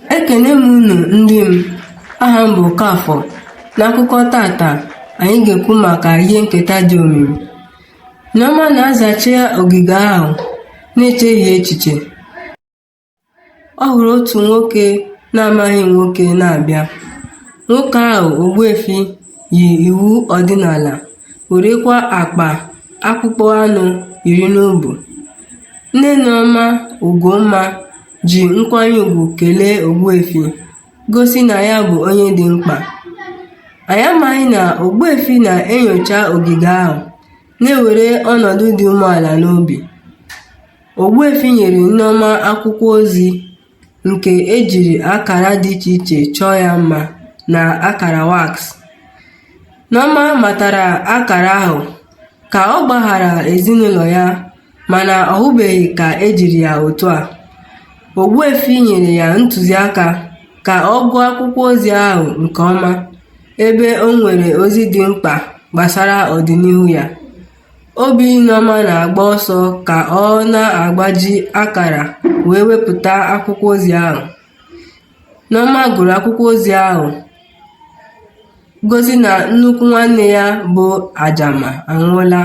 Ekene m unu ndị m, aha m bụ Okafọ. N'akụkọ tata anyị ga-ekwu maka ihe nketa dị omimi. Nneoma na-azacha ogige ahụ na-echeghị echiche. Ọ hụrụ otu nwoke na-amaghị nwoke na-abịa. Nwoke ahụ, Ogbuefi, yi iwu ọdịnala, werekwa akpa akpụkpọ anụ iri n'ubu. Nne Nneoma, Ugomma, ji nkwanye ùgwù kelee Ogbuefi, gosi na ya bụ onye dị mkpa. Anyị amaghị na Ogbuefi na-enyocha ogige ahụ, na-ewere ọnọdụ dị umeala n'obi. Ogbuefi nyere Nneoma akwụkwọ ozi nke ejiri akara dị iche iche chọọ ya mma na akara wax. Nneoma matara akara ahụ ka ọ gbaghara ezinụlọ ya, mana ọ hụbeghị ka ejiri ya otu a. Ogbuefi nyere ya ntụziaka ka ọ gụọ akwụkwọ ozi ahụ nke ọma, ebe o nwere ozi dị mkpa gbasara ọdịnihu ya. Obi Nneoma na-agba ọsọ ka ọ na-agbaji akara wee wepụta akwụkwọ ozi ahụ. Nneoma gụrụ akwụkwọ ozi ahụ, gosi na nnukwu nwanne ya bụ Ajama anwụọla.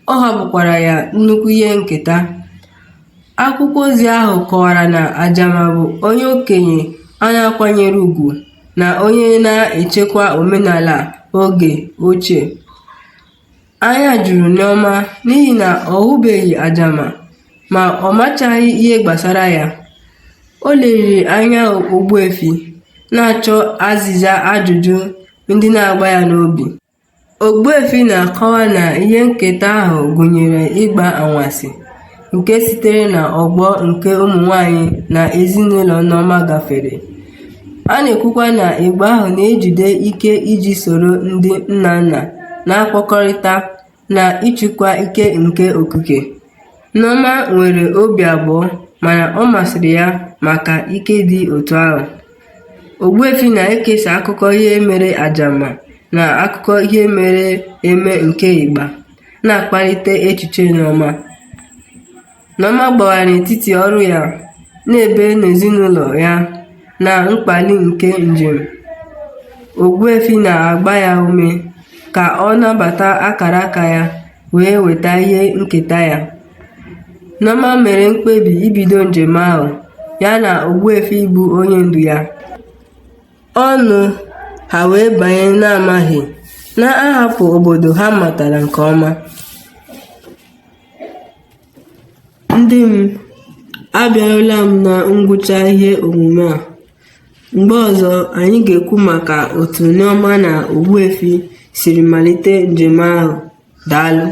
Ọ hapụkwara ya nnukwu ihe nketa. Akwụkwọ ozi ahụ kọwara na Ajama bụ onye okenye a na-akwanyere ùgwù na onye na-echekwa omenala oge ochie. Anya juru Nneoma n'ihi na ọ hụbeghị Ajama ma ọ machaghị ihe gbasara ya. O leriri anya Ogbuefi, na-achọ azịza ajụjụ ndị na-agba ya n'obi. Ogbuefi na-akọwa na ihe nketa ahụ gụnyere ịgba anwansị nke sitere na ọgbọ nke ụmụ nwanyị na ezinụlọ Nneoma gafere. A na-ekwukwa na igbe ahụ na-ejide ike iji soro ndị nna nna na-akpọkọrịta na ịchịkwa ike nke okike. Nneoma nwere obi abụọ, mana ọ masịrị ya maka ike dị otu ahụ. Ogbuefi na-ekesa akụkọ ihe mere Ajama na akụkọ ihe mere eme nke Igba, na-akpalite echiche Nneoma. Nneoma gbawara n'etiti ọrụ ya na-ebe n'ezinụlọ ya na mkpali nke njem. Ogbuefi na-agba ya ume ka ọ nabata akara aka ya wee weta ihe nketa ya. Nneoma mere mkpebi ibido njem ahụ, ya na Ogbuefi bụ onye ndu ya. Ọnụ ha wee banye n'amaghị, na-ahapụ obodo ha matara nke ọma. Ndị m, abịarụla m na ngwụcha ihe omume a. Mgbe ọzọ anyị ga-ekwu maka otu Nneoma na Ogbuefi siri malite njem ahụ. Daalụ.